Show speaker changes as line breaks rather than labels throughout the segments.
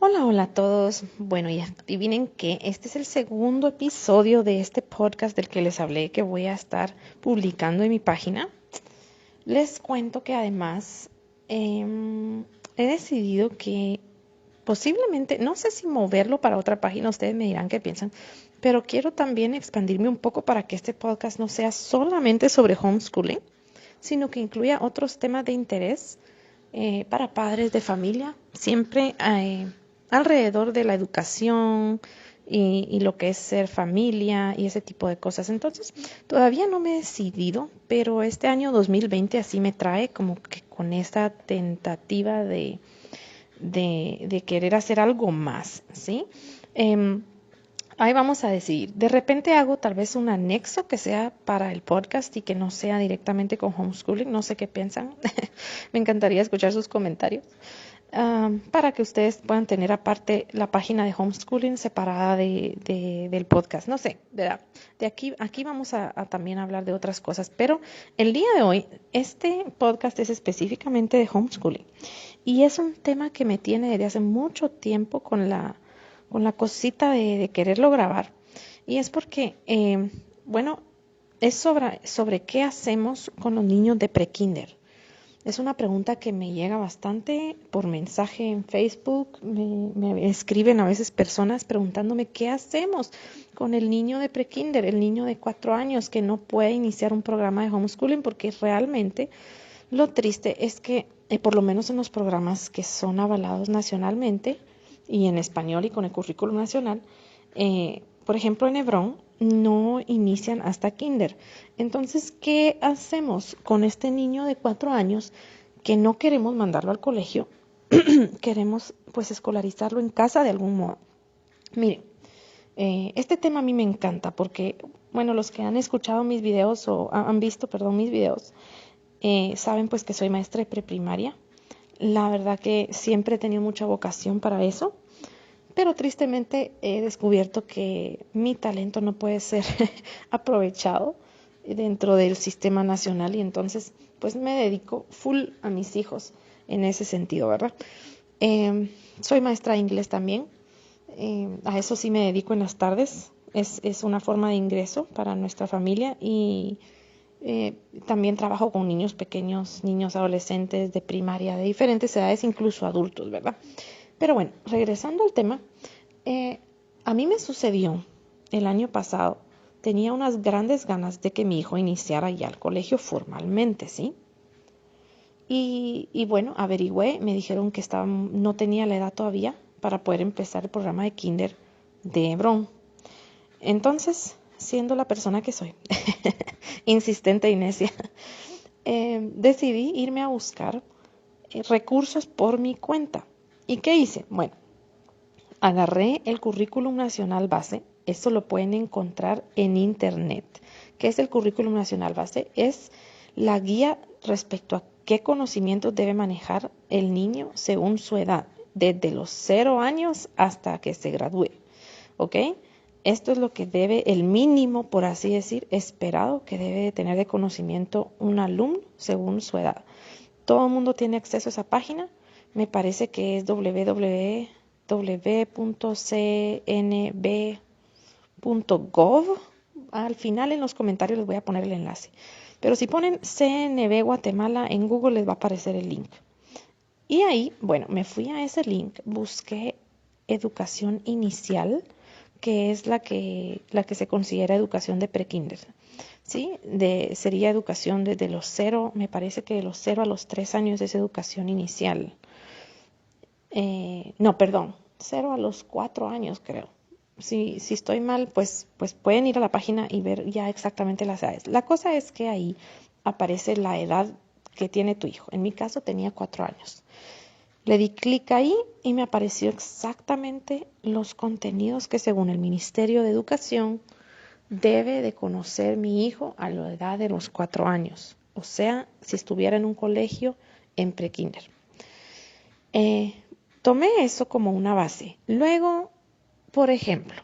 Hola, hola a todos. Bueno, ya adivinen que este es el segundo episodio de este podcast del que les hablé que voy a estar publicando en mi página. Les cuento que además he decidido que posiblemente, no sé si moverlo para otra página, ustedes me dirán qué piensan, pero quiero también expandirme un poco para que este podcast no sea solamente sobre homeschooling, sino que incluya otros temas de interés para padres de familia, siempre alrededor de la educación y lo que es ser familia y ese tipo de cosas. Entonces, todavía no me he decidido, pero este año 2020 así me trae como que con esta tentativa de querer hacer algo más, ¿sí? Ahí vamos a decidir. De repente hago tal vez un anexo que sea para el podcast y que no sea directamente con homeschooling. No sé qué piensan. Me encantaría escuchar sus comentarios. Para que ustedes puedan tener aparte la página de homeschooling separada del podcast. No sé, ¿verdad? De aquí vamos a también hablar de otras cosas. Pero el día de hoy, este podcast es específicamente de homeschooling. Y es un tema que me tiene desde hace mucho tiempo con la cosita de quererlo grabar. Y es porque, bueno, es sobre qué hacemos con los niños de prekinder. Es una pregunta que me llega bastante por mensaje en Facebook. Me escriben a veces personas preguntándome qué hacemos con el niño de prekinder, el niño de 4 años que no puede iniciar un programa de homeschooling, porque realmente lo triste es que, por lo menos en los programas que son avalados nacionalmente y en español y con el currículum nacional, por ejemplo en Hebrón, no inician hasta kinder. Entonces, ¿qué hacemos con este niño de 4 años que no queremos mandarlo al colegio? Queremos pues escolarizarlo en casa de algún modo. Miren, este tema a mí me encanta porque, bueno, los que han escuchado mis videos o han visto, perdón, mis videos, saben pues que soy maestra de preprimaria. La verdad que siempre he tenido mucha vocación para eso, pero tristemente he descubierto que mi talento no puede ser aprovechado dentro del sistema nacional y entonces pues me dedico full a mis hijos en ese sentido, ¿verdad? Soy maestra de inglés también, a eso sí me dedico en las tardes, es una forma de ingreso para nuestra familia y también trabajo con niños pequeños, niños adolescentes de primaria, de diferentes edades, incluso adultos, ¿verdad? Pero bueno, regresando al tema, eh, a mí me sucedió el año pasado, tenía unas grandes ganas de que mi hijo iniciara ya el colegio formalmente, ¿sí? Y bueno, averigüé, me dijeron que no tenía la edad todavía para poder empezar el programa de kinder de Hebrón. Entonces, siendo la persona que soy, insistente y necia, decidí irme a buscar recursos por mi cuenta. ¿Y qué hice? Bueno, agarré el currículum nacional base. Esto lo pueden encontrar en internet. ¿Qué es el currículum nacional base? Es la guía respecto a qué conocimientos debe manejar el niño según su edad, desde los 0 años hasta que se gradúe. ¿Ok? Esto es lo que debe, el mínimo, por así decir, esperado que debe de tener de conocimiento un alumno según su edad. Todo el mundo tiene acceso a esa página. Me parece que es www.cnb.gov. Al final en los comentarios les voy a poner el enlace. Pero si ponen CNB Guatemala en Google les va a aparecer el link. Y ahí, bueno, me fui a ese link, busqué educación inicial, que es la que se considera educación de prekinder. ¿Sí? Sería educación desde los 0, me parece que de los 0 a los 3 años es educación inicial. No, perdón, 0 a los 4 años creo. Si estoy mal, pues pueden ir a la página y ver ya exactamente las edades. La cosa es que ahí aparece la edad que tiene tu hijo. En mi caso tenía 4 años. Le di clic ahí y me apareció exactamente los contenidos que según el Ministerio de Educación debe de conocer mi hijo a la edad de los 4 años. O sea, si estuviera en un colegio en prekinder. Tomé eso como una base. Luego, por ejemplo,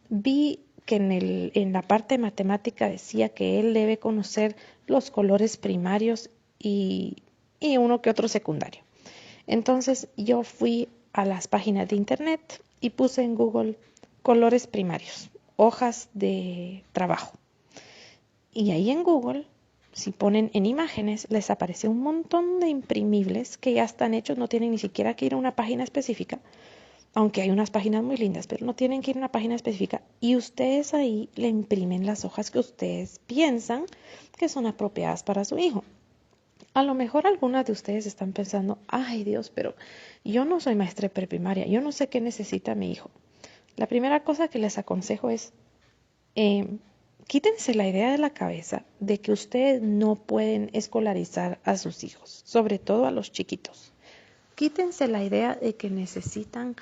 vi que en la parte de matemática decía que él debe conocer los colores primarios y uno que otro secundario. Entonces yo fui a las páginas de internet y puse en Google colores primarios, hojas de trabajo. Y ahí en Google, si ponen en imágenes, les aparece un montón de imprimibles que ya están hechos, no tienen ni siquiera que ir a una página específica, aunque hay unas páginas muy lindas, pero no tienen que ir a una página específica y ustedes ahí le imprimen las hojas que ustedes piensan que son apropiadas para su hijo. A lo mejor algunas de ustedes están pensando, ay Dios, pero yo no soy maestra de preprimaria, yo no sé qué necesita mi hijo. La primera cosa que les aconsejo es, quítense la idea de la cabeza de que ustedes no pueden escolarizar a sus hijos, sobre todo a los chiquitos. Quítense la idea de que necesitan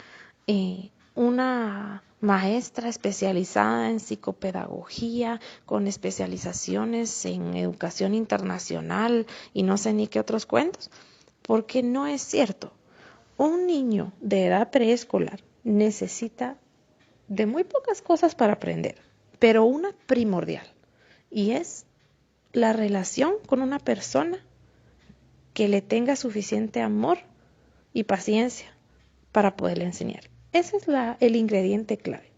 una maestra especializada en psicopedagogía, con especializaciones en educación internacional y no sé ni qué otros cuentos, porque no es cierto. Un niño de edad preescolar necesita de muy pocas cosas para aprender, pero una primordial, y es la relación con una persona que le tenga suficiente amor y paciencia para poderle enseñar. Ese es el ingrediente clave.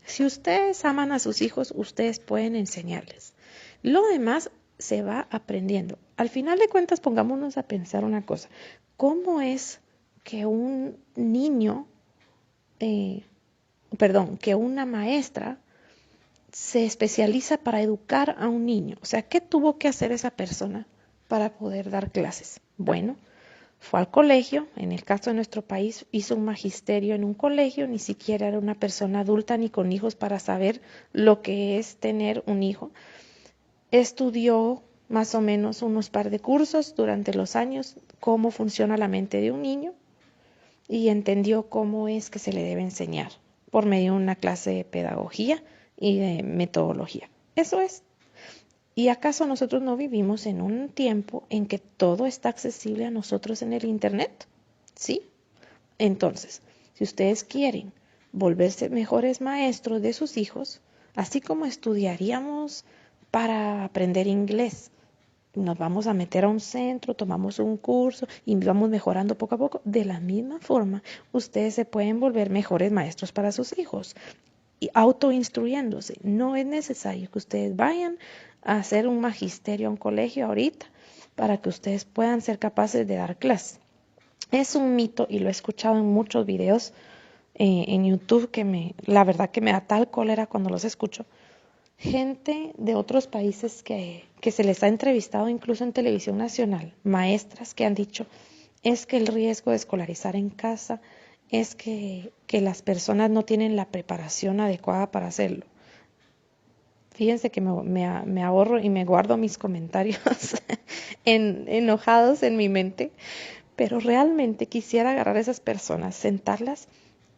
Si ustedes aman a sus hijos, ustedes pueden enseñarles. Lo demás se va aprendiendo. Al final de cuentas, pongámonos a pensar una cosa. ¿Cómo es que un niño, que una maestra se especializa para educar a un niño? O sea, ¿qué tuvo que hacer esa persona para poder dar clases? Bueno, fue al colegio, en el caso de nuestro país, hizo un magisterio en un colegio, ni siquiera era una persona adulta ni con hijos para saber lo que es tener un hijo. Estudió más o menos unos par de cursos durante los años, cómo funciona la mente de un niño y entendió cómo es que se le debe enseñar por medio de una clase de pedagogía y de metodología. Eso es. ¿Y acaso nosotros no vivimos en un tiempo en que todo está accesible a nosotros en el Internet? ¿Sí? Entonces, si ustedes quieren volverse mejores maestros de sus hijos, así como estudiaríamos para aprender inglés, nos vamos a meter a un centro, tomamos un curso y vamos mejorando poco a poco, de la misma forma, ustedes se pueden volver mejores maestros para sus hijos y autoinstruyéndose. No es necesario que ustedes vayan a hacer un magisterio a un colegio ahorita para que ustedes puedan ser capaces de dar clases. Es un mito y lo he escuchado en muchos videos en YouTube la verdad que me da tal cólera cuando los escucho. Gente de otros países que se les ha entrevistado incluso en televisión nacional, maestras que han dicho, es que el riesgo de escolarizar en casa es que las personas no tienen la preparación adecuada para hacerlo. Fíjense que me ahorro y me guardo mis comentarios enojados en mi mente, pero realmente quisiera agarrar a esas personas, sentarlas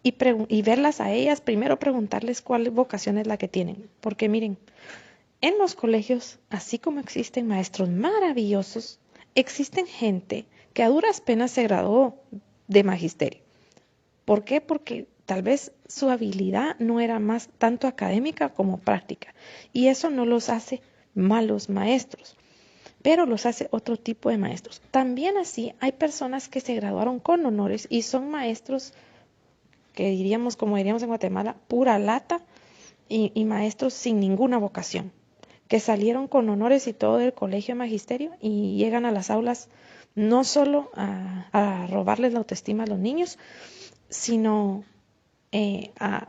y verlas a ellas, primero preguntarles cuál vocación es la que tienen. Porque miren, en los colegios, así como existen maestros maravillosos, existen gente que a duras penas se graduó de magisterio. ¿Por qué? Porque tal vez su habilidad no era más tanto académica como práctica. Y eso no los hace malos maestros, pero los hace otro tipo de maestros. También así hay personas que se graduaron con honores y son maestros que diríamos, como diríamos en Guatemala, pura lata y maestros sin ninguna vocación, que salieron con honores y todo del colegio de magisterio y llegan a las aulas no solo a robarles la autoestima a los niños, sino a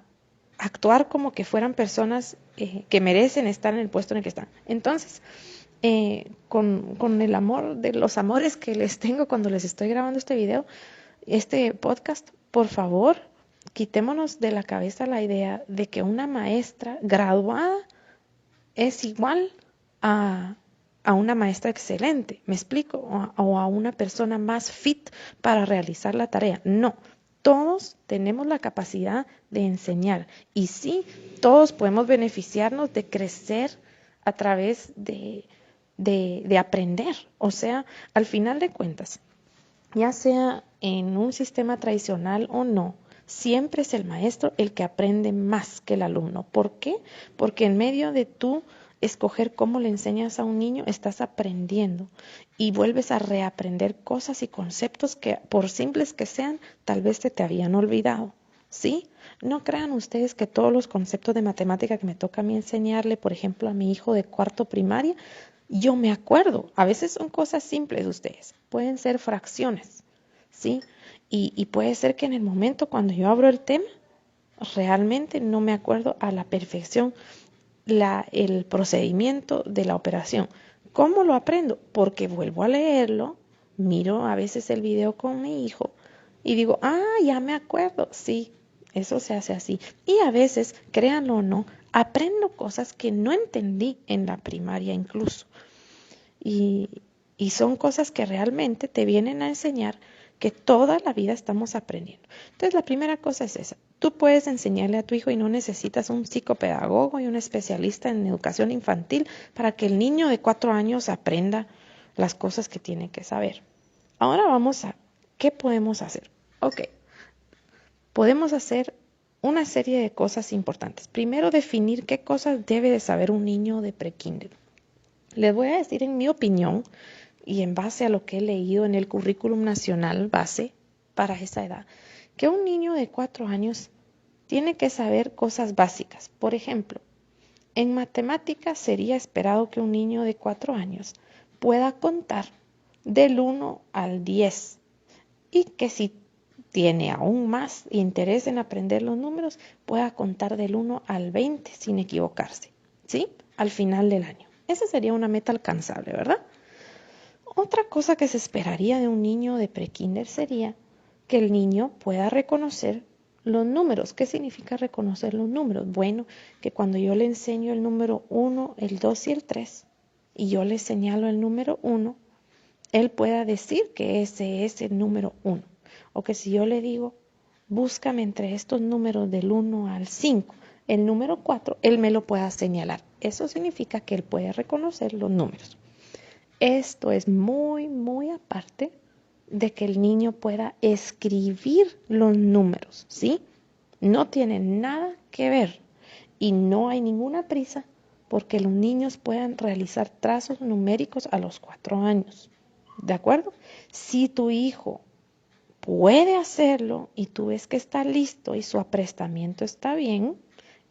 actuar como que fueran personas que merecen estar en el puesto en el que están. Entonces, con el amor de los amores que les tengo cuando les estoy grabando este video, este podcast, por favor, quitémonos de la cabeza la idea de que una maestra graduada es igual a una maestra excelente, ¿me explico? O a una persona más fit para realizar la tarea. No, todos tenemos la capacidad de enseñar y sí, todos podemos beneficiarnos de crecer a través de aprender. O sea, al final de cuentas, ya sea en un sistema tradicional o no, siempre es el maestro el que aprende más que el alumno. ¿Por qué? Porque en medio de tu escoger cómo le enseñas a un niño, estás aprendiendo y vuelves a reaprender cosas y conceptos que, por simples que sean, tal vez te habían olvidado. ¿Sí? No crean ustedes que todos los conceptos de matemática que me toca a mí enseñarle, por ejemplo, a mi hijo de cuarto primaria, yo me acuerdo. A veces son cosas simples de ustedes. Pueden ser fracciones, ¿sí? Y puede ser que en el momento cuando yo abro el tema, realmente no me acuerdo a la perfección el procedimiento de la operación. ¿Cómo lo aprendo? Porque vuelvo a leerlo, miro a veces el video con mi hijo y digo, ya me acuerdo, sí, eso se hace así. Y a veces, créanlo o no, aprendo cosas que no entendí en la primaria incluso. Y, y son cosas que realmente te vienen a enseñar que toda la vida estamos aprendiendo. Entonces, la primera cosa es esa. Tú puedes enseñarle a tu hijo y no necesitas un psicopedagogo y un especialista en educación infantil para que el niño de 4 años aprenda las cosas que tiene que saber. Ahora vamos a, ¿qué podemos hacer? Ok, podemos hacer una serie de cosas importantes. Primero, definir qué cosas debe de saber un niño de prekinder. Les voy a decir en mi opinión y en base a lo que he leído en el currículum nacional base para esa edad, que un niño de 4 años tiene que saber cosas básicas. Por ejemplo, en matemáticas sería esperado que un niño de 4 años pueda contar del 1 al 10 y que si tiene aún más interés en aprender los números, pueda contar del 1 al 20 sin equivocarse, ¿sí? Al final del año. Esa sería una meta alcanzable, ¿verdad? Otra cosa que se esperaría de un niño de prekinder sería que el niño pueda reconocer los números. ¿Qué significa reconocer los números? Bueno, que cuando yo le enseño el número 1, el 2 y el 3, y yo le señalo el número 1, él pueda decir que ese es el número 1. O que si yo le digo, búscame entre estos números del 1 al 5, el número 4, él me lo pueda señalar. Eso significa que él puede reconocer los números. Esto es muy, muy aparte de que el niño pueda escribir los números, ¿sí? No tiene nada que ver y no hay ninguna prisa porque los niños puedan realizar trazos numéricos a los 4 años. ¿De acuerdo? Si tu hijo puede hacerlo y tú ves que está listo y su aprestamiento está bien,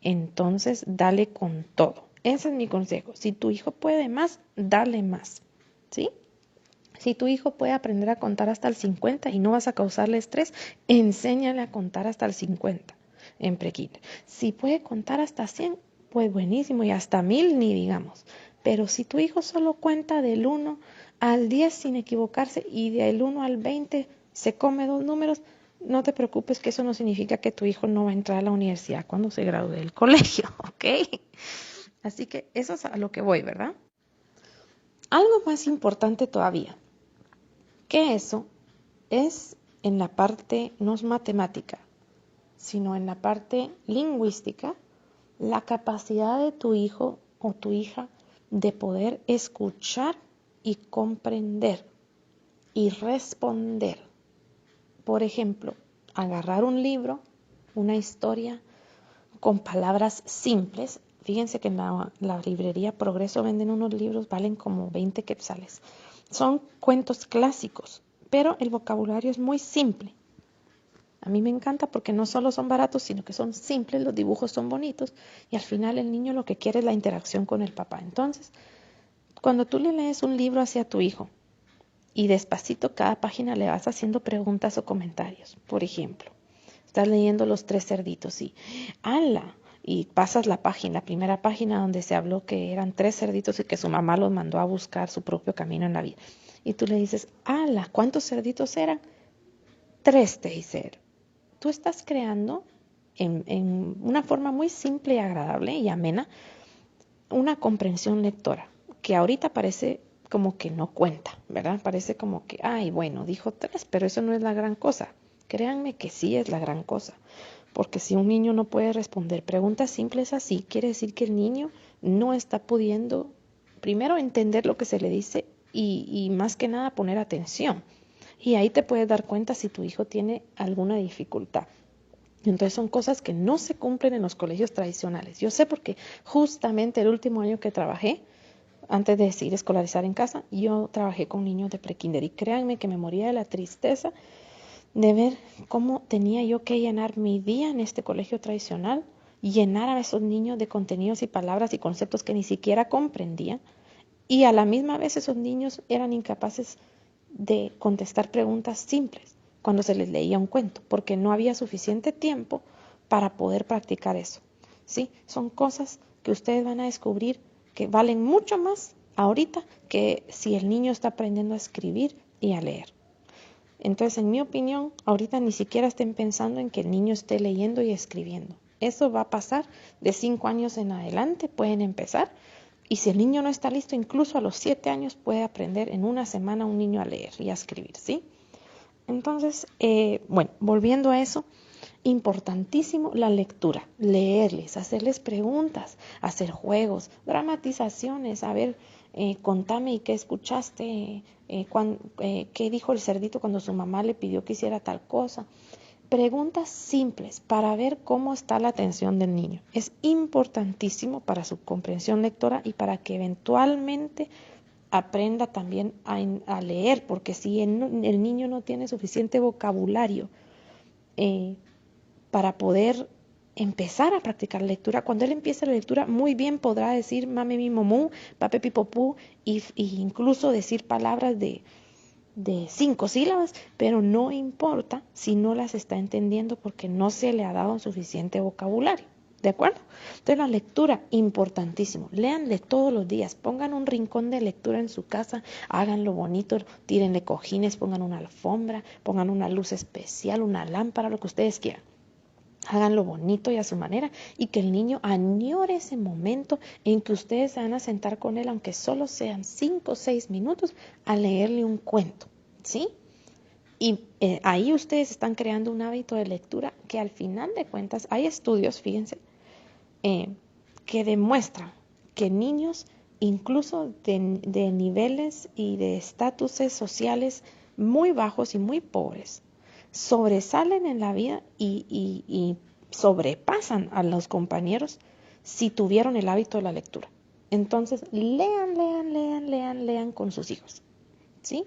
entonces dale con todo. Ese es mi consejo. Si tu hijo puede más, dale más. ¿Sí? Si tu hijo puede aprender a contar hasta el 50 y no vas a causarle estrés, enséñale a contar hasta el 50 en prekinder. Si puede contar hasta 100, pues buenísimo, y hasta 1000 ni digamos. Pero si tu hijo solo cuenta del 1 al 10 sin equivocarse y del 1 al 20 se come 2 números, no te preocupes, que eso no significa que tu hijo no va a entrar a la universidad cuando se gradúe del colegio, ¿ok? Así que eso es a lo que voy, ¿verdad? Algo más importante todavía, que eso es en la parte no es matemática, sino en la parte lingüística, la capacidad de tu hijo o tu hija de poder escuchar y comprender y responder. Por ejemplo, agarrar un libro, una historia con palabras simples. Fíjense que en la librería Progreso venden unos libros, valen como 20 quetzales. Son cuentos clásicos, pero el vocabulario es muy simple. A mí me encanta porque no solo son baratos, sino que son simples, los dibujos son bonitos y al final el niño lo que quiere es la interacción con el papá. Entonces, cuando tú le lees un libro hacia tu hijo y despacito cada página le vas haciendo preguntas o comentarios, por ejemplo, estás leyendo Los Tres Cerditos y ¡ala! Y pasas la primera página donde se habló que eran 3 cerditos y que su mamá los mandó a buscar su propio camino en la vida. Y tú le dices, ¡ala! ¿Cuántos cerditos eran? 3, te dice él. Tú estás creando en una forma muy simple y agradable y amena una comprensión lectora que ahorita parece como que no cuenta, ¿verdad? Parece como que, ay, bueno, dijo 3, pero eso no es la gran cosa. Créanme que sí es la gran cosa, porque si un niño no puede responder preguntas simples así, quiere decir que el niño no está pudiendo, primero, entender lo que se le dice y más que nada poner atención. Y ahí te puedes dar cuenta si tu hijo tiene alguna dificultad. Entonces son cosas que no se cumplen en los colegios tradicionales. Yo sé porque justamente el último año que trabajé, antes de decidir escolarizar en casa, yo trabajé con niños de prekinder y créanme que me moría de la tristeza de ver cómo tenía yo que llenar mi día en este colegio tradicional, llenar a esos niños de contenidos y palabras y conceptos que ni siquiera comprendían, y a la misma vez esos niños eran incapaces de contestar preguntas simples cuando se les leía un cuento, porque no había suficiente tiempo para poder practicar eso. ¿Sí? Son cosas que ustedes van a descubrir que valen mucho más ahorita que si el niño está aprendiendo a escribir y a leer. Entonces, en mi opinión, ahorita ni siquiera estén pensando en que el niño esté leyendo y escribiendo. Eso va a pasar de 5 años en adelante, pueden empezar. Y si el niño no está listo, incluso a los 7 años puede aprender en una semana un niño a leer y a escribir, ¿sí? Entonces, bueno, volviendo a eso, importantísimo la lectura, leerles, hacerles preguntas, hacer juegos, dramatizaciones, a ver, contame y qué escuchaste, qué dijo el cerdito cuando su mamá le pidió que hiciera tal cosa. Preguntas simples para ver cómo está la atención del niño. Es importantísimo para su comprensión lectora y para que eventualmente aprenda también a leer, porque si el niño no tiene suficiente vocabulario para poder empezar a practicar lectura, cuando él empiece la lectura, muy bien podrá decir mame mi momú, pape pipopú, y incluso decir palabras de 5 sílabas, pero no importa si no las está entendiendo porque no se le ha dado suficiente vocabulario. ¿De acuerdo? Entonces la lectura, importantísimo. Léanle todos los días, pongan un rincón de lectura en su casa, háganlo bonito, tírenle cojines, pongan una alfombra, pongan una luz especial, una lámpara, lo que ustedes quieran. Háganlo bonito y a su manera y que el niño añore ese momento en que ustedes se van a sentar con él, aunque solo sean 5 o 6 minutos, a leerle un cuento, ¿sí? Y ahí ustedes están creando un hábito de lectura que al final de cuentas hay estudios, fíjense, que demuestran que niños incluso de niveles y de estatuses sociales muy bajos y muy pobres sobresalen en la vida y sobrepasan a los compañeros si tuvieron el hábito de la lectura. Entonces, lean con sus hijos, ¿sí?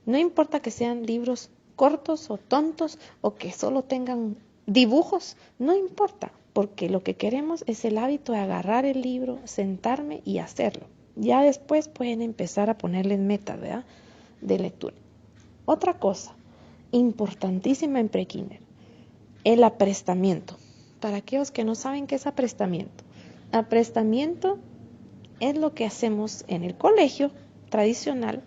No importa que sean libros cortos o tontos o que solo tengan dibujos, no importa, porque lo que queremos es el hábito de agarrar el libro, sentarme y hacerlo. Ya después pueden empezar a ponerles metas, ¿verdad?, de lectura. Otra cosa importantísima en prekinder, el aprestamiento. Para aquellos que no saben qué es aprestamiento. Aprestamiento es lo que hacemos en el colegio tradicional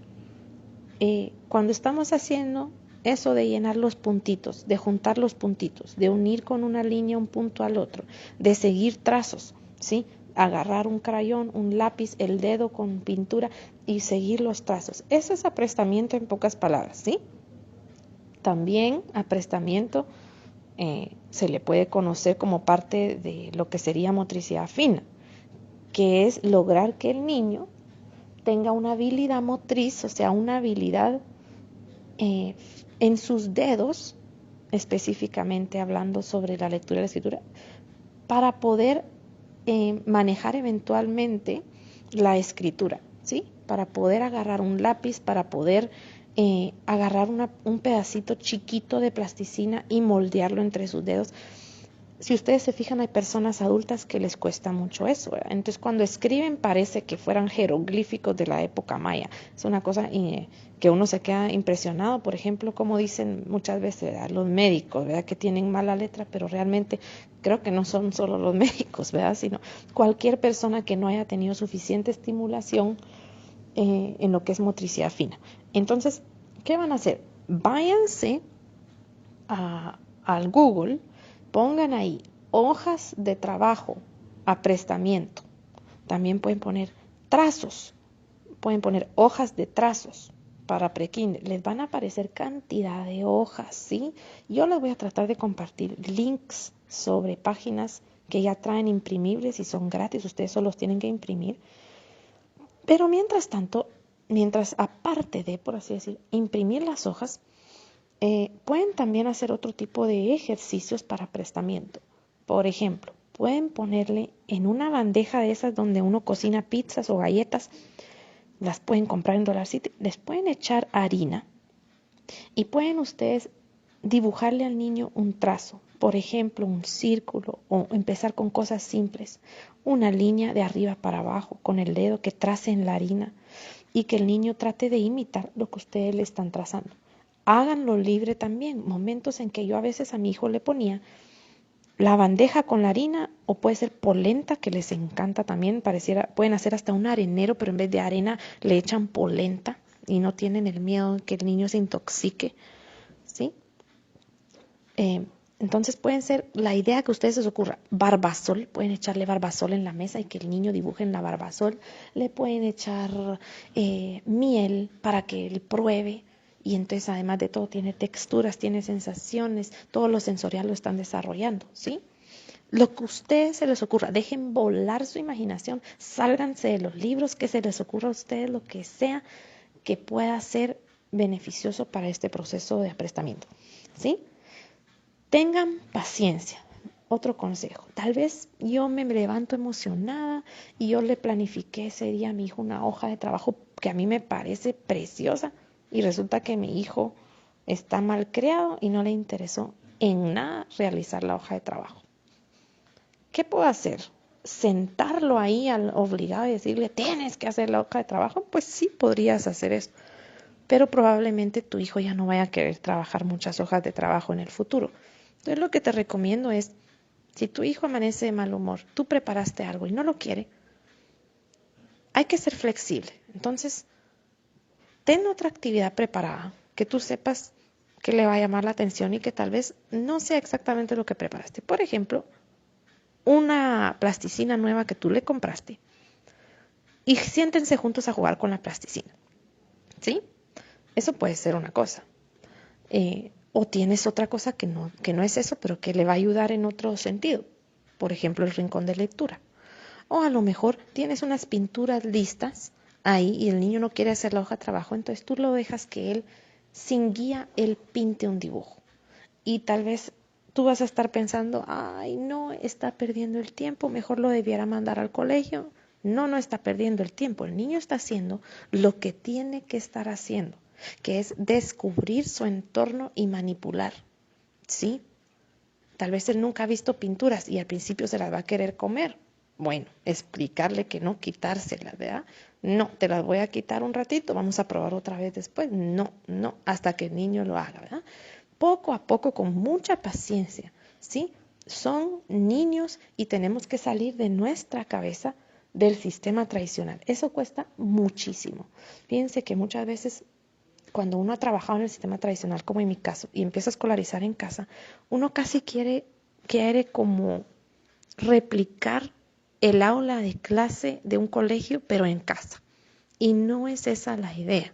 cuando estamos haciendo eso de llenar los puntitos, de juntar los puntitos, de unir con una línea un punto al otro, de seguir trazos, ¿sí? Agarrar un crayón, un lápiz, el dedo con pintura y seguir los trazos. Eso es aprestamiento en pocas palabras, ¿sí? También aprestamiento se le puede conocer como parte de lo que sería motricidad fina, que es lograr que el niño tenga una habilidad motriz, o sea, una habilidad en sus dedos, específicamente hablando sobre la lectura y la escritura, para poder manejar eventualmente la escritura, ¿sí? Para poder agarrar un lápiz, para poder agarrar un pedacito chiquito de plasticina y moldearlo entre sus dedos. Si ustedes se fijan, hay personas adultas que les cuesta mucho eso, ¿verdad? Entonces, cuando escriben parece que fueran jeroglíficos de la época maya. Es una cosa que uno se queda impresionado, por ejemplo, como dicen muchas veces, ¿verdad?, los médicos, ¿verdad?, que tienen mala letra, pero realmente creo que no son solo los médicos, ¿verdad?, sino cualquier persona que no haya tenido suficiente estimulación en lo que es motricidad fina. Entonces, ¿qué van a hacer? Váyanse al Google, pongan ahí hojas de trabajo, aprestamiento. También pueden poner trazos, pueden poner hojas de trazos para prekinder. Les van a aparecer cantidad de hojas, ¿sí? Yo les voy a tratar de compartir links sobre páginas que ya traen imprimibles y son gratis, ustedes solo los tienen que imprimir. Pero mientras tanto, mientras aparte de, por así decir, imprimir las hojas, Pueden también hacer otro tipo de ejercicios para aprestamiento. Por ejemplo, pueden ponerle en una bandeja de esas donde uno cocina pizzas o galletas, las pueden comprar en Dollar City, les pueden echar harina y pueden ustedes dibujarle al niño un trazo, por ejemplo, un círculo o empezar con cosas simples, una línea de arriba para abajo con el dedo que trace en la harina y que el niño trate de imitar lo que ustedes le están trazando. Háganlo libre también, momentos en que yo a veces a mi hijo le ponía la bandeja con la harina o puede ser polenta que les encanta también, pueden hacer hasta un arenero, pero en vez de arena le echan polenta y no tienen el miedo de que el niño se intoxique, ¿sí? Eh, entonces pueden ser la idea que a ustedes les ocurra. Barbasol, pueden echarle barbasol en la mesa y que el niño dibuje en la barbasol. Le pueden echar miel para que él pruebe. Y entonces además de todo tiene texturas, tiene sensaciones, todo lo sensorial lo están desarrollando, ¿sí? Lo que a ustedes se les ocurra, dejen volar su imaginación, sálganse de los libros, que se les ocurra a ustedes lo que sea que pueda ser beneficioso para este proceso de aprestamiento, ¿sí? Tengan paciencia. Otro consejo. Tal vez yo me levanto emocionada y yo le planifiqué ese día a mi hijo una hoja de trabajo que a mí me parece preciosa y resulta que mi hijo está mal creado y no le interesó en nada realizar la hoja de trabajo. ¿Qué puedo hacer? ¿Sentarlo ahí al obligado y decirle, tienes que hacer la hoja de trabajo? Pues sí, podrías hacer eso. Pero probablemente tu hijo ya no vaya a querer trabajar muchas hojas de trabajo en el futuro. Entonces lo que te recomiendo es, si tu hijo amanece de mal humor, tú preparaste algo y no lo quiere, hay que ser flexible. Entonces, ten otra actividad preparada que tú sepas que le va a llamar la atención y que tal vez no sea exactamente lo que preparaste. Por ejemplo, una plasticina nueva que tú le compraste y siéntense juntos a jugar con la plasticina. ¿Sí? Eso puede ser una cosa. O tienes otra cosa que no es eso, pero que le va a ayudar en otro sentido. Por ejemplo, el rincón de lectura. O a lo mejor tienes unas pinturas listas ahí y el niño no quiere hacer la hoja de trabajo, entonces tú lo dejas que él, sin guía, él pinte un dibujo. Y tal vez tú vas a estar pensando, ay, no, está perdiendo el tiempo, mejor lo debiera mandar al colegio. No, no está perdiendo el tiempo. El niño está haciendo lo que tiene que estar haciendo, que es descubrir su entorno y manipular. ¿Sí? Tal vez él nunca ha visto pinturas y al principio se las va a querer comer. Bueno, explicarle que no, quitárselas, ¿verdad? No, te las voy a quitar un ratito, vamos a probar otra vez después. No, no, hasta que el niño lo haga, ¿verdad? Poco a poco, con mucha paciencia, ¿sí? Son niños y tenemos que salir de nuestra cabeza del sistema tradicional. Eso cuesta muchísimo. Fíjense que muchas veces cuando uno ha trabajado en el sistema tradicional, como en mi caso, y empieza a escolarizar en casa, uno casi quiere como replicar el aula de clase de un colegio, pero en casa. Y no es esa la idea.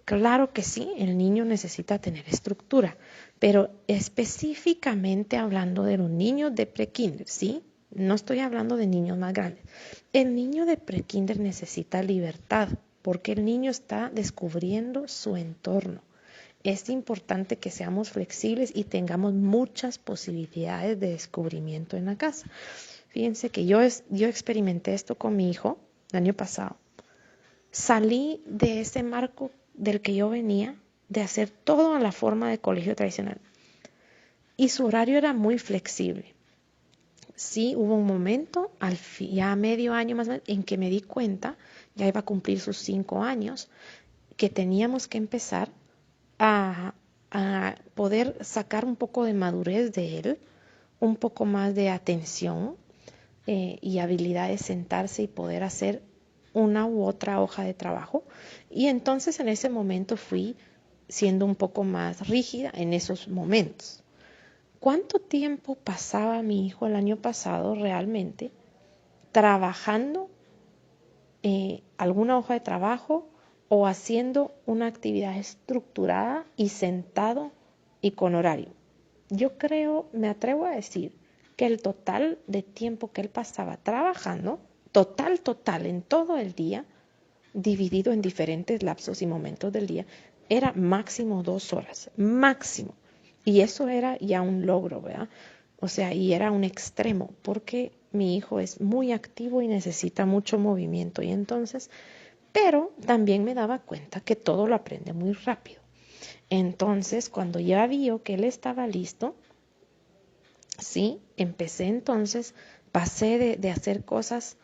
Claro que sí, el niño necesita tener estructura, pero específicamente hablando de los niños de prekinder, ¿sí? No estoy hablando de niños más grandes. El niño de prekinder necesita libertad porque el niño está descubriendo su entorno. Es importante que seamos flexibles y tengamos muchas posibilidades de descubrimiento en la casa. Fíjense que yo experimenté esto con mi hijo el año pasado. Salí de ese marco del que yo venía, de hacer todo a la forma de colegio tradicional. Y su horario era muy flexible. Sí, hubo un momento, ya medio año más o menos, en que me di cuenta, ya iba a cumplir sus 5 años, que teníamos que empezar a poder sacar un poco de madurez de él, un poco más de atención y habilidad de sentarse y poder hacer una u otra hoja de trabajo. Y entonces en ese momento fui siendo un poco más rígida en esos momentos. ¿Cuánto tiempo pasaba mi hijo el año pasado realmente trabajando alguna hoja de trabajo o haciendo una actividad estructurada y sentado y con horario? Yo creo, me atrevo a decir que el total de tiempo que él pasaba trabajando, total, en todo el día, dividido en diferentes lapsos y momentos del día, era máximo 2 horas, máximo. Y eso era ya un logro, ¿verdad? O sea, y era un extremo, porque mi hijo es muy activo y necesita mucho movimiento. Y entonces, pero también me daba cuenta que todo lo aprende muy rápido. Entonces, cuando ya vio que él estaba listo, sí, empecé entonces, pasé de hacer cosas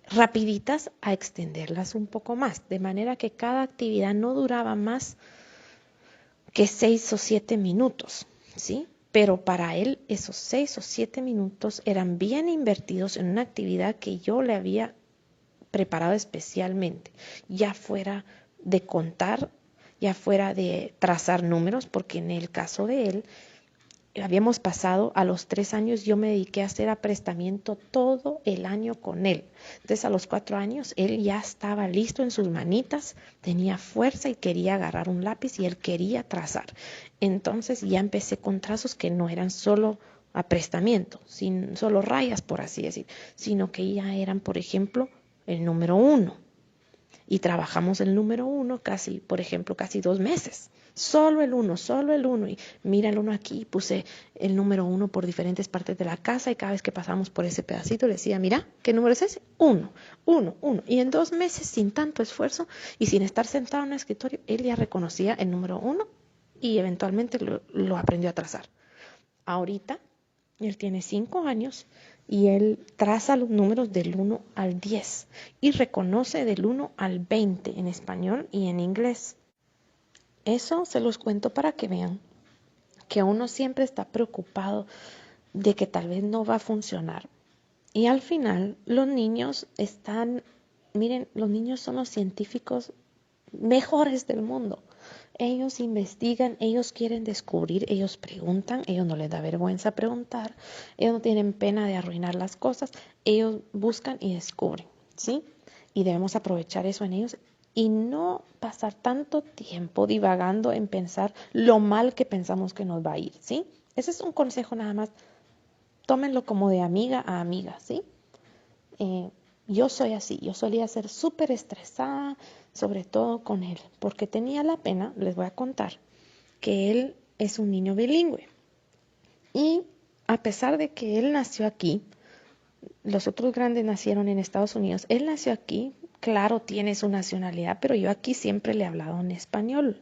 rapiditas a extenderlas un poco más, de manera que cada actividad no duraba más que 6 o 7 minutos, ¿sí? Pero para él esos 6 o 7 minutos eran bien invertidos en una actividad que yo le había preparado especialmente, ya fuera de contar, ya fuera de trazar números, porque en el caso de él, habíamos pasado a los 3 años, yo me dediqué a hacer aprestamiento todo el año con él. Entonces a los 4 años él ya estaba listo en sus manitas, tenía fuerza y quería agarrar un lápiz y él quería trazar. Entonces ya empecé con trazos que no eran solo aprestamiento, sin solo rayas por así decir, sino que ya eran, por ejemplo, el número 1. Y trabajamos el número 1 casi, por ejemplo, casi 2 meses. Solo el 1, solo el 1. Y mira el 1 aquí, puse el número 1 por diferentes partes de la casa y cada vez que pasamos por ese pedacito le decía, mira, ¿qué número es ese? 1, 1, 1. Y en 2 meses, sin tanto esfuerzo y sin estar sentado en un escritorio, él ya reconocía el número 1 y eventualmente lo aprendió a trazar. Ahorita, él tiene 5 años y él traza los números del 1 al 10 y reconoce del 1 al 20 en español y en inglés. Eso se los cuento para que vean que uno siempre está preocupado de que tal vez no va a funcionar. Y al final los niños miren, los niños son los científicos mejores del mundo. Ellos investigan, ellos quieren descubrir, ellos preguntan, ellos no les da vergüenza preguntar, ellos no tienen pena de arruinar las cosas, ellos buscan y descubren, ¿sí? Y debemos aprovechar eso en ellos y no pasar tanto tiempo divagando en pensar lo mal que pensamos que nos va a ir, ¿sí? Ese es un consejo nada más. Tómenlo como de amiga a amiga, ¿sí? Eh, yo soy así, yo solía ser súper estresada, sobre todo con él, porque tenía la pena, les voy a contar, que él es un niño bilingüe. Y a pesar de que él nació aquí, los otros grandes nacieron en Estados Unidos, él nació aquí, claro, tiene su nacionalidad, pero yo aquí siempre le he hablado en español,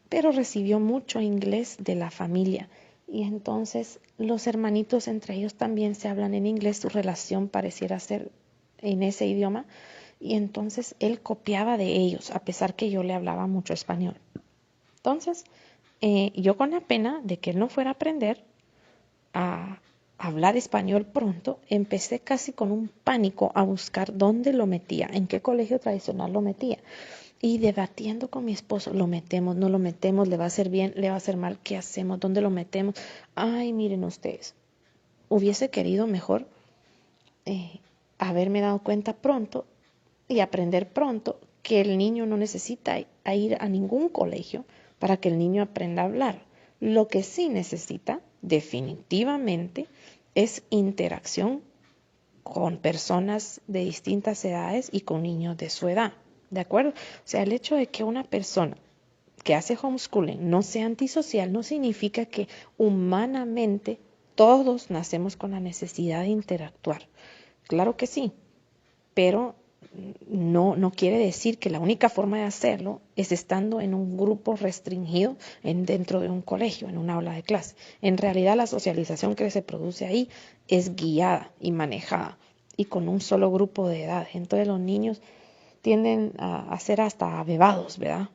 pero recibió mucho inglés de la familia. Y entonces los hermanitos entre ellos también se hablan en inglés, su relación pareciera ser en ese idioma. Y entonces él copiaba de ellos, a pesar que yo le hablaba mucho español. Entonces, yo con la pena de que él no fuera a aprender a hablar español pronto, empecé casi con un pánico a buscar dónde lo metía, en qué colegio tradicional lo metía. Y debatiendo con mi esposo, lo metemos, no lo metemos, le va a hacer bien, le va a hacer mal, ¿qué hacemos? ¿Dónde lo metemos? Ay, miren ustedes, hubiese querido mejor eh, haberme dado cuenta pronto y aprender pronto que el niño no necesita ir a ningún colegio para que el niño aprenda a hablar. Lo que sí necesita, definitivamente, es interacción con personas de distintas edades y con niños de su edad. ¿De acuerdo? O sea, el hecho de que una persona que hace homeschooling no sea antisocial no significa que humanamente todos nacemos con la necesidad de interactuar. Claro que sí, pero no quiere decir que la única forma de hacerlo es estando en un grupo restringido dentro de un colegio, en una aula de clase. En realidad la socialización que se produce ahí es guiada y manejada y con un solo grupo de edad. Entonces los niños tienden a ser hasta abebados, ¿verdad?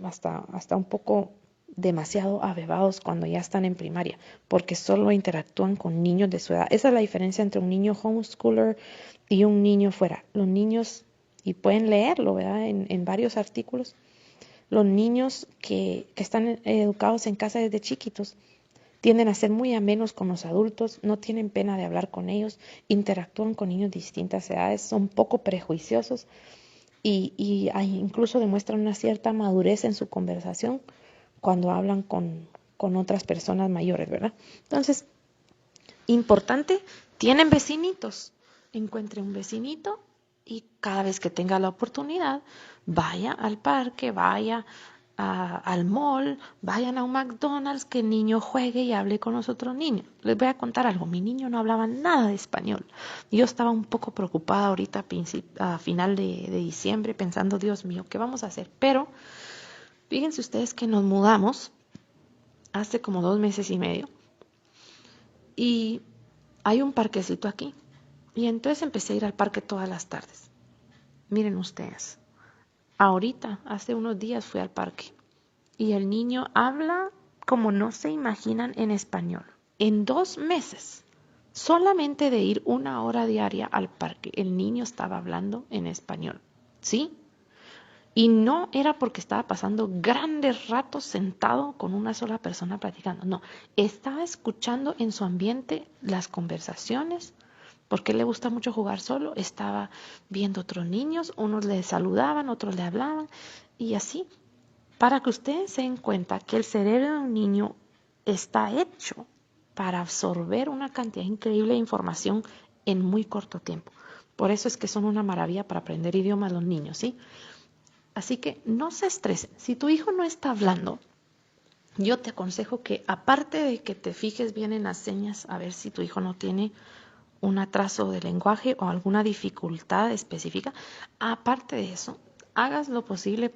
Hasta un poco demasiado abebados cuando ya están en primaria, porque solo interactúan con niños de su edad. Esa es la diferencia entre un niño homeschooler y un niño fuera. Los niños, y pueden leerlo, ¿verdad? En varios artículos, los niños que están educados en casa desde chiquitos tienden a ser muy amenos con los adultos, no tienen pena de hablar con ellos, interactúan con niños de distintas edades, son poco prejuiciosos y incluso demuestran una cierta madurez en su conversación cuando hablan con otras personas mayores, ¿verdad? Entonces, importante, tienen vecinitos, encuentre un vecinito y cada vez que tenga la oportunidad, vaya al parque, vaya al mall, vayan a un McDonald's, que el niño juegue y hable con los otros niños. Les voy a contar algo, mi niño no hablaba nada de español. Yo estaba un poco preocupada ahorita a final de diciembre, pensando, Dios mío, ¿qué vamos a hacer? Pero fíjense ustedes que nos mudamos hace como 2 meses y medio y hay un parquecito aquí. Y entonces empecé a ir al parque todas las tardes. Miren ustedes, ahorita, hace unos días fui al parque y el niño habla como no se imaginan en español. En 2 meses, solamente de ir 1 hora diaria al parque, el niño estaba hablando en español. ¿Sí? Y no era porque estaba pasando grandes ratos sentado con una sola persona platicando. No, estaba escuchando en su ambiente las conversaciones, porque le gusta mucho jugar solo. Estaba viendo otros niños, unos le saludaban, otros le hablaban, y así. Para que ustedes se den cuenta que el cerebro de un niño está hecho para absorber una cantidad increíble de información en muy corto tiempo. Por eso es que son una maravilla para aprender idiomas los niños, ¿sí? Así que no se estresen. Si tu hijo no está hablando, yo te aconsejo que, aparte de que te fijes bien en las señas, a ver si tu hijo no tiene un atraso de lenguaje o alguna dificultad específica, aparte de eso, hagas lo posible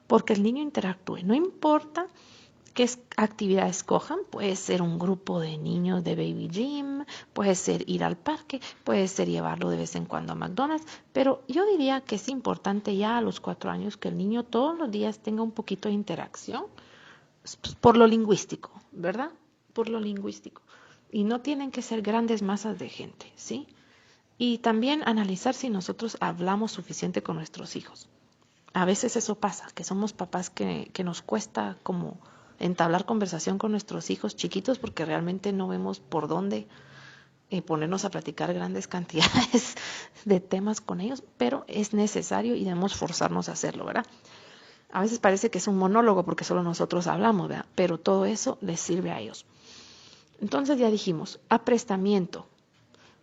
porque el niño interactúe. No importa qué actividad escojan, puede ser un grupo de niños de baby gym, puede ser ir al parque, puede ser llevarlo de vez en cuando a McDonald's, pero yo diría que es importante ya a los 4 años que el niño todos los días tenga un poquito de interacción por lo lingüístico, ¿verdad? Por lo lingüístico. Y no tienen que ser grandes masas de gente, ¿sí? Y también analizar si nosotros hablamos suficiente con nuestros hijos. A veces eso pasa, que somos papás que nos cuesta como entablar conversación con nuestros hijos chiquitos porque realmente no vemos por dónde ponernos a platicar grandes cantidades de temas con ellos, pero es necesario y debemos forzarnos a hacerlo, ¿verdad? A veces parece que es un monólogo porque solo nosotros hablamos, ¿verdad? Pero todo eso les sirve a ellos. Entonces ya dijimos, aprestamiento,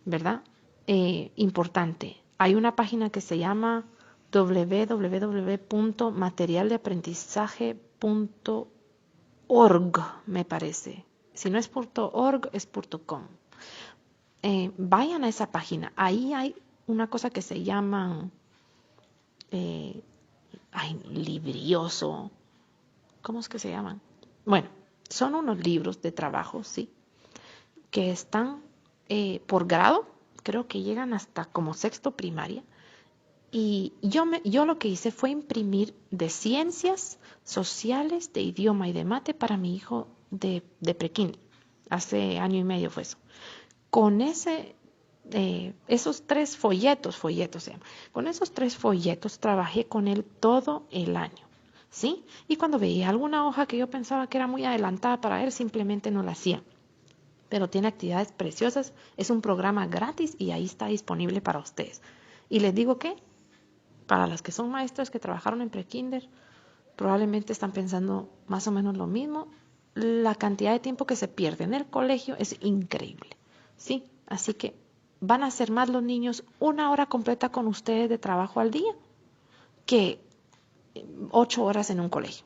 ¿verdad? Importante. Hay una página que se llama www.materialdeaprendizaje.org, me parece. Si no es .org, es .com. Vayan a esa página. Ahí hay una cosa que se llama librioso. ¿Cómo es que se llaman? Bueno, son unos libros de trabajo, sí, que están por grado, creo que llegan hasta como sexto primaria. Y yo lo que hice fue imprimir de ciencias sociales, de idioma y de mate para mi hijo de prekinder. Hace 1 año y medio fue eso. Con esos 3 folletos se llaman. Con esos 3 folletos trabajé con él todo el año, ¿sí? Y cuando veía alguna hoja que yo pensaba que era muy adelantada para él, simplemente no la hacía. Pero tiene actividades preciosas, es un programa gratis y ahí está disponible para ustedes. Y les digo que para las que son maestras que trabajaron en prekinder, probablemente están pensando más o menos lo mismo. La cantidad de tiempo que se pierde en el colegio es increíble, ¿sí? Así que van a ser más los niños 1 hora completa con ustedes de trabajo al día que 8 horas en un colegio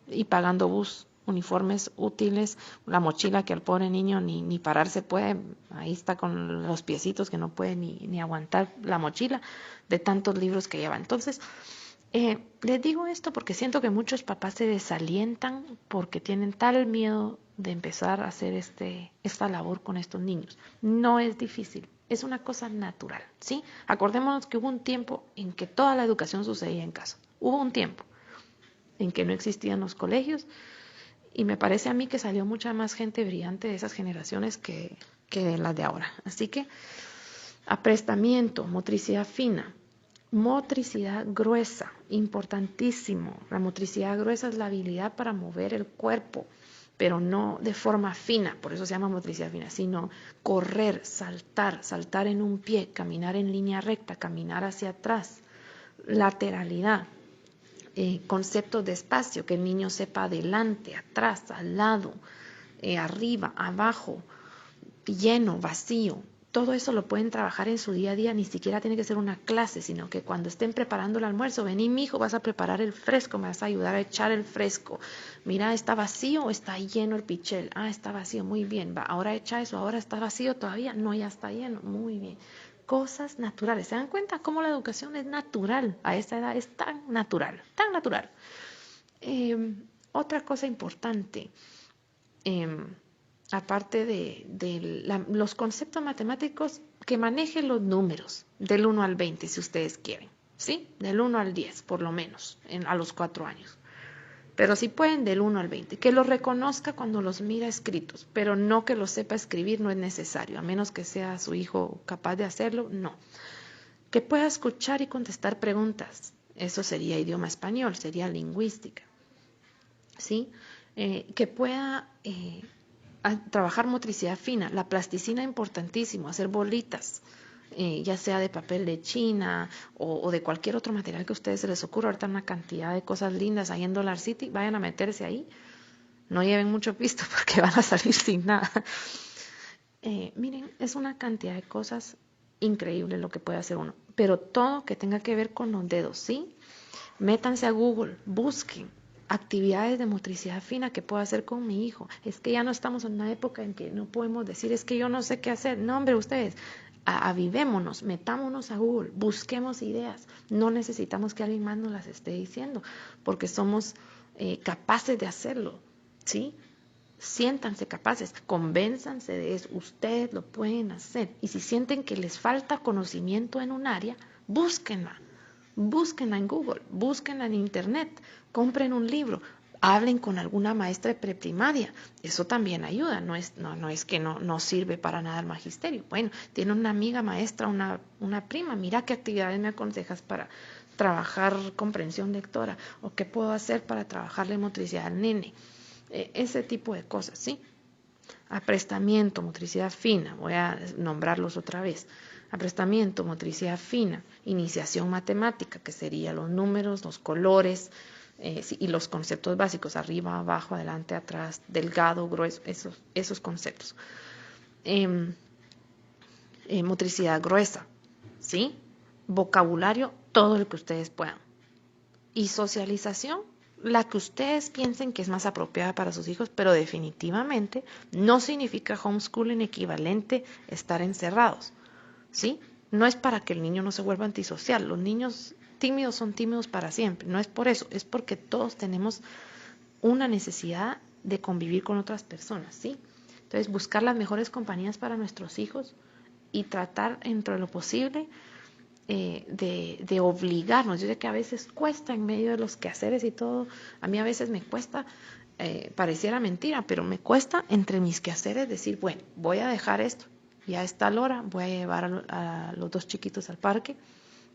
y pagando bus, uniformes útiles, la mochila que al pobre niño ni pararse puede, ahí está con los piecitos que no puede ni aguantar la mochila de tantos libros que lleva. Entonces, les digo esto porque siento que muchos papás se desalientan porque tienen tal miedo de empezar a hacer esta labor con estos niños. No es difícil, es una cosa natural, ¿sí? Acordémonos que hubo un tiempo en que toda la educación sucedía en casa. Hubo un tiempo en que no existían los colegios y me parece a mí que salió mucha más gente brillante de esas generaciones que de las de ahora. Así que aprestamiento, motricidad fina, motricidad gruesa, importantísimo. La motricidad gruesa es la habilidad para mover el cuerpo, pero no de forma fina, por eso se llama motricidad fina, sino correr, saltar en un pie, caminar en línea recta, caminar hacia atrás, lateralidad. Conceptos de espacio, que el niño sepa adelante, atrás, al lado, arriba, abajo, lleno, vacío, todo eso lo pueden trabajar en su día a día, ni siquiera tiene que ser una clase, sino que cuando estén preparando el almuerzo, vení mijo, vas a preparar el fresco, me vas a ayudar a echar el fresco. Mira, ¿está vacío o está lleno el pichel? Ah, está vacío, muy bien, va, ahora echa eso, ahora está vacío todavía, no, ya está lleno, muy bien. Cosas naturales, ¿se dan cuenta cómo la educación es natural? A esta edad es tan natural, tan natural. Otra cosa importante, aparte de los conceptos matemáticos, que manejen los números del 1 al 20, si ustedes quieren, ¿sí? Del 1 al 10, por lo menos, a los 4 años. Pero si pueden, del 1 al 20. Que los reconozca cuando los mira escritos, pero no que los sepa escribir, no es necesario, a menos que sea su hijo capaz de hacerlo, no. Que pueda escuchar y contestar preguntas, eso sería idioma español, sería lingüística. ¿Sí? Que pueda trabajar motricidad fina, la plasticina importantísimo, hacer bolitas, ya sea de papel de China o de cualquier otro material que a ustedes se les ocurra. Ahorita una cantidad de cosas lindas ahí en Dollar City, vayan a meterse ahí, no lleven mucho pisto porque van a salir sin nada. Miren, es una cantidad de cosas increíble lo que puede hacer uno, pero todo que tenga que ver con los dedos, ¿sí? Métanse a Google, busquen actividades de motricidad fina que puedo hacer con mi hijo. Es que ya no estamos en una época en que no podemos decir, es que yo no sé qué hacer. No, hombre, ustedes, avivémonos, metámonos a Google, busquemos ideas. No necesitamos que alguien más nos las esté diciendo, porque somos capaces de hacerlo, ¿sí? Siéntanse capaces, convénzanse de eso, ustedes lo pueden hacer. Y si sienten que les falta conocimiento en un área, búsquenla. Búsquenla en Google, búsquenla en Internet, compren un libro, hablen con alguna maestra de preprimaria. Eso también ayuda, no es que no sirve para nada el magisterio. Bueno, tiene una amiga maestra, una prima, mira qué actividades me aconsejas para trabajar comprensión lectora o qué puedo hacer para trabajarle motricidad al nene. Ese tipo de cosas, ¿sí? Aprestamiento, motricidad fina, voy a nombrarlos otra vez. Aprestamiento, motricidad fina, iniciación matemática, que serían los números, los colores y los conceptos básicos, arriba, abajo, adelante, atrás, delgado, grueso, esos conceptos. Motricidad gruesa, ¿sí? Vocabulario, todo lo que ustedes puedan. Y socialización, la que ustedes piensen que es más apropiada para sus hijos, pero definitivamente no significa homeschooling equivalente estar encerrados, ¿sí? No es para que el niño no se vuelva antisocial. Los niños tímidos son tímidos para siempre. No es por eso, es porque todos tenemos una necesidad de convivir con otras personas, ¿sí? Entonces, buscar las mejores compañías para nuestros hijos y tratar, entre lo posible, de obligarnos. Yo sé que a veces cuesta en medio de los quehaceres y todo, a mí a veces me cuesta, pareciera mentira, pero me cuesta entre mis quehaceres decir, bueno, voy a dejar esto, ya es tal hora, voy a llevar a los dos chiquitos al parque,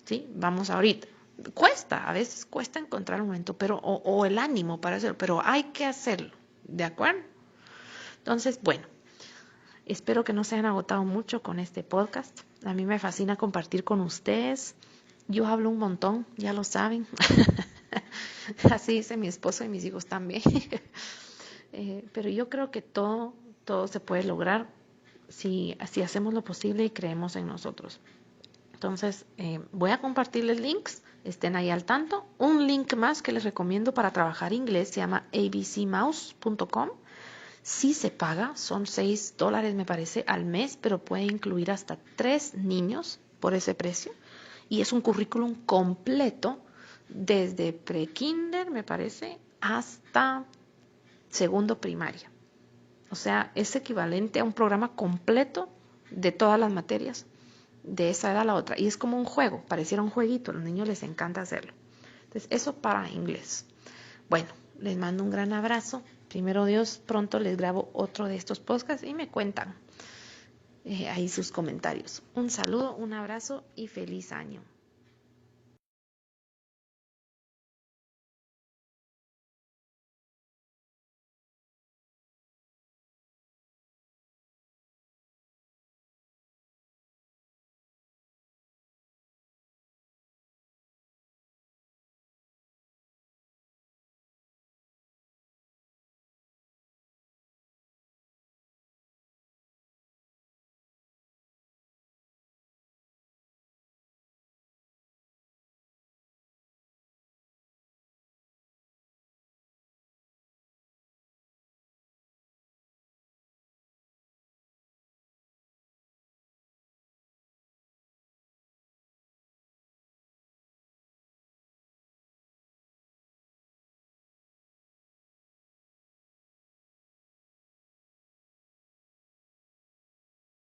¿sí? Vamos ahorita. Cuesta, a veces cuesta encontrar un momento, pero o el ánimo para hacerlo, pero hay que hacerlo, ¿de acuerdo? Entonces, bueno, espero que no se hayan agotado mucho con este podcast. A mí me fascina compartir con ustedes. Yo hablo un montón, ya lo saben. Así dice mi esposo y mis hijos también. Pero yo creo que todo se puede lograr si hacemos lo posible y creemos en nosotros. Entonces, voy a compartirles links, estén ahí al tanto. Un link más que les recomiendo para trabajar inglés se llama abcmouse.com. Sí se paga, son $6 me parece al mes, pero puede incluir hasta 3 niños por ese precio. Y es un currículum completo desde pre-kinder, me parece, hasta segundo primaria. O sea, es equivalente a un programa completo de todas las materias de esa edad a la otra. Y es como un juego, pareciera un jueguito, a los niños les encanta hacerlo. Entonces, eso para inglés. Bueno, les mando un gran abrazo. Primero Dios, pronto les grabo otro de estos podcasts y me cuentan ahí sus comentarios. Un saludo, un abrazo y feliz año.